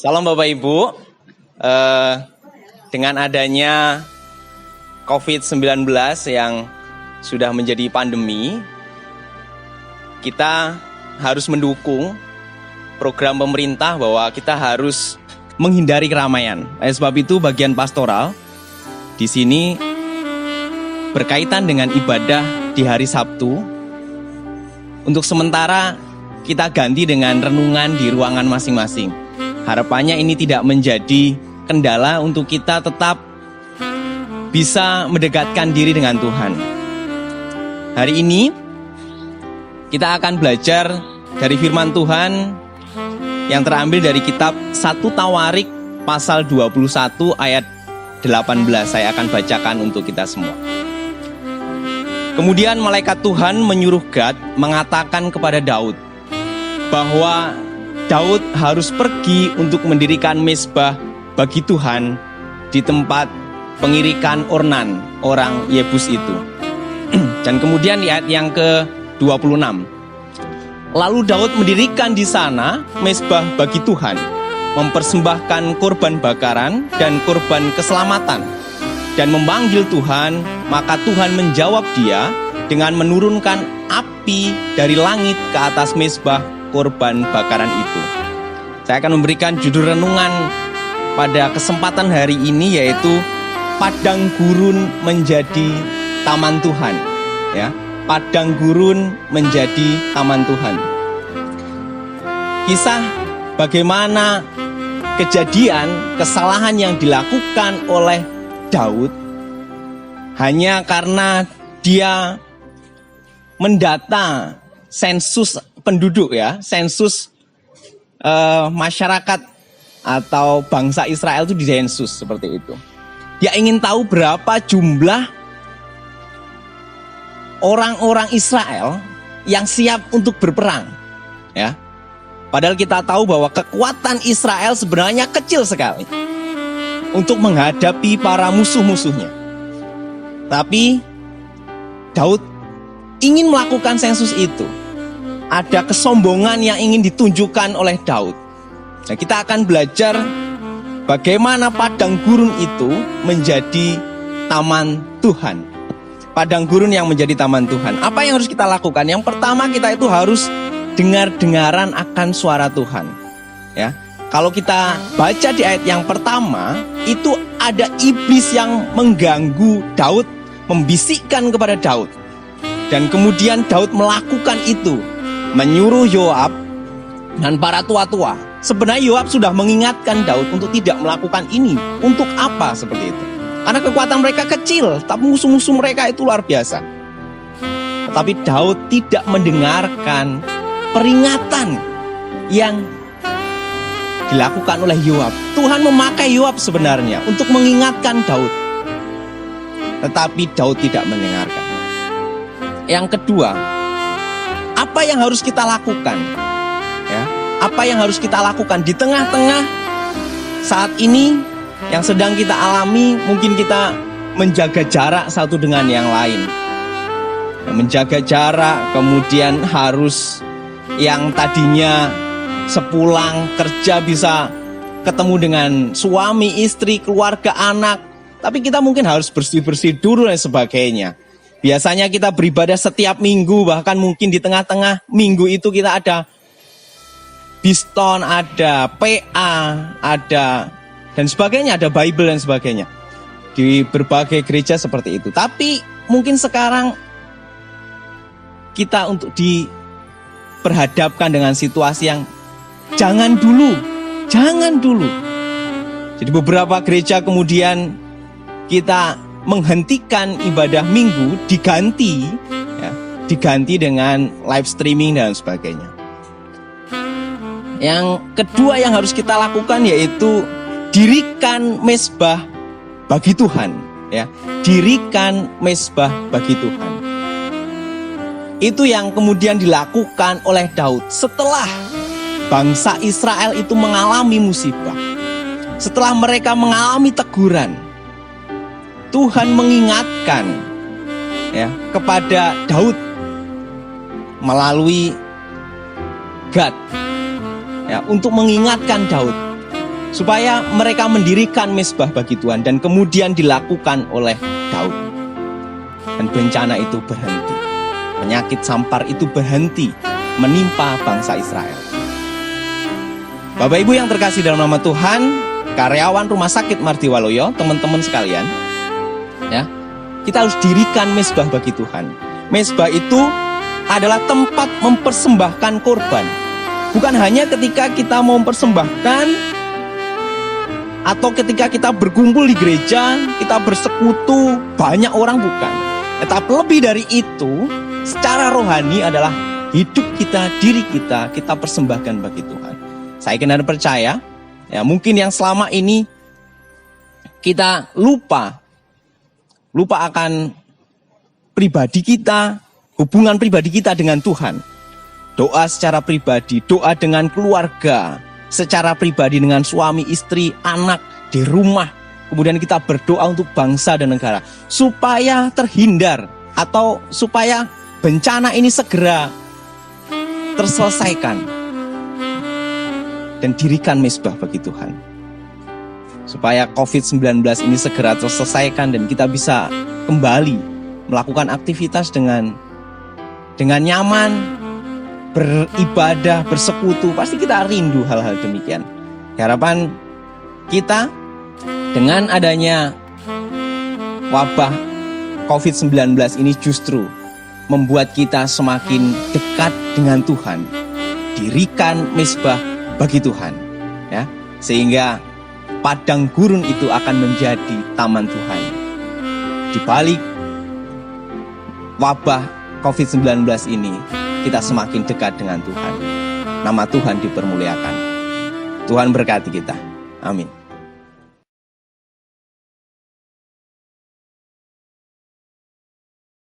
Salam Bapak Ibu. Dengan adanya COVID-19 yang sudah menjadi pandemi, kita harus mendukung program pemerintah bahwa kita harus menghindari keramaian. Oleh sebab itu bagian pastoral di sini berkaitan dengan ibadah di hari Sabtu. Untuk sementara kita ganti dengan renungan di ruangan masing-masing. Harapannya ini tidak menjadi kendala untuk kita tetap bisa mendekatkan diri dengan Tuhan. Hari ini kita akan belajar dari firman Tuhan yang terambil dari kitab 1 Tawarik pasal 21 ayat 18. Saya akan bacakan untuk kita semua. Kemudian malaikat Tuhan menyuruh Gad mengatakan kepada Daud bahwa Daud harus pergi untuk mendirikan mezbah bagi Tuhan di tempat pengirikan Ornan, orang Yebus itu. Dan kemudian di ayat yang ke-26. Lalu Daud mendirikan di sana mezbah bagi Tuhan, mempersembahkan korban bakaran dan korban keselamatan, dan memanggil Tuhan, maka Tuhan menjawab dia dengan menurunkan api dari langit ke atas mezbah korban bakaran itu. Saya akan memberikan judul renungan pada kesempatan hari ini, yaitu Padang Gurun menjadi Taman Tuhan. Ya, Padang Gurun menjadi Taman Tuhan. Kisah bagaimana kejadian kesalahan yang dilakukan oleh Daud hanya karena dia mendata sensus penduduk, ya, sensus masyarakat atau bangsa Israel itu disensus seperti itu. Dia ingin tahu berapa jumlah orang-orang Israel yang siap untuk berperang, ya. Padahal kita tahu bahwa kekuatan Israel sebenarnya kecil sekali untuk menghadapi para musuh-musuhnya. Tapi Daud ingin melakukan sensus itu. Ada kesombongan yang ingin ditunjukkan oleh Daud. Nah, kita akan belajar bagaimana padang gurun itu menjadi taman Tuhan. Padang gurun yang menjadi taman Tuhan. Apa yang harus kita lakukan? Yang pertama, kita itu harus dengar-dengaran akan suara Tuhan. Ya, kalau kita baca di ayat yang pertama, itu ada iblis yang mengganggu Daud, membisikkan kepada Daud. Dan kemudian Daud melakukan itu, menyuruh Yoab dan para tua-tua. Sebenarnya Yoab sudah mengingatkan Daud untuk tidak melakukan ini. Untuk apa seperti itu? Karena kekuatan mereka kecil, tapi musuh-musuh mereka itu luar biasa. Tetapi Daud tidak mendengarkan peringatan yang dilakukan oleh Yoab. Tuhan memakai Yoab sebenarnya untuk mengingatkan Daud. Tetapi Daud tidak mendengarkan. Yang kedua, apa yang harus kita lakukan? Ya, apa yang harus kita lakukan di tengah-tengah saat ini yang sedang kita alami? Mungkin kita menjaga jarak satu dengan yang lain. Menjaga jarak, kemudian harus yang tadinya sepulang kerja bisa ketemu dengan suami, istri, keluarga, anak. Tapi kita mungkin harus bersih-bersih dulu dan sebagainya. Biasanya kita beribadah setiap minggu, bahkan mungkin di tengah-tengah minggu itu kita ada Biston, ada PA, ada dan sebagainya, ada Bible dan sebagainya. Di berbagai gereja seperti itu. Tapi mungkin sekarang kita untuk diperhadapkan dengan situasi yang jangan dulu. Jadi beberapa gereja kemudian kita menghentikan ibadah minggu, diganti dengan live streaming dan sebagainya. Yang kedua yang harus kita lakukan yaitu dirikan mezbah bagi Tuhan, ya. Dirikan mezbah bagi Tuhan. Itu yang kemudian dilakukan oleh Daud setelah bangsa Israel itu mengalami musibah. Setelah mereka mengalami teguran, Tuhan mengingatkan, ya, kepada Daud melalui Gad, ya, untuk mengingatkan Daud supaya mereka mendirikan mezbah bagi Tuhan, dan kemudian dilakukan oleh Daud. Dan bencana itu berhenti. Penyakit sampar itu berhenti menimpa bangsa Israel. Bapak Ibu yang terkasih dalam nama Tuhan, karyawan Rumah Sakit Martiwaloyo, teman-teman sekalian, ya, kita harus dirikan mezbah bagi Tuhan. Mezbah itu adalah tempat mempersembahkan korban. Bukan hanya ketika kita mau mempersembahkan atau ketika kita berkumpul di gereja, kita bersekutu banyak orang, bukan. Tetapi lebih dari itu, secara rohani adalah hidup kita, diri kita persembahkan bagi Tuhan. Saya benar percaya, ya, mungkin yang selama ini kita lupa akan pribadi kita, hubungan pribadi kita dengan Tuhan. Doa secara pribadi, doa dengan keluarga, secara pribadi dengan suami, istri, anak, di rumah. Kemudian kita berdoa untuk bangsa dan negara, supaya terhindar atau supaya bencana ini segera terselesaikan. Dan dirikan mezbah bagi Tuhan. Supaya COVID-19 ini segera terselesaikan dan kita bisa kembali melakukan aktivitas dengan nyaman, beribadah, bersekutu. Pasti kita rindu hal-hal demikian. Harapan kita dengan adanya wabah COVID-19 ini justru membuat kita semakin dekat dengan Tuhan. Dirikan mezbah bagi Tuhan, ya, sehingga padang gurun itu akan menjadi taman Tuhan. Di balik wabah COVID-19 ini, kita semakin dekat dengan Tuhan. Nama Tuhan dipermuliakan. Tuhan berkati kita. Amin.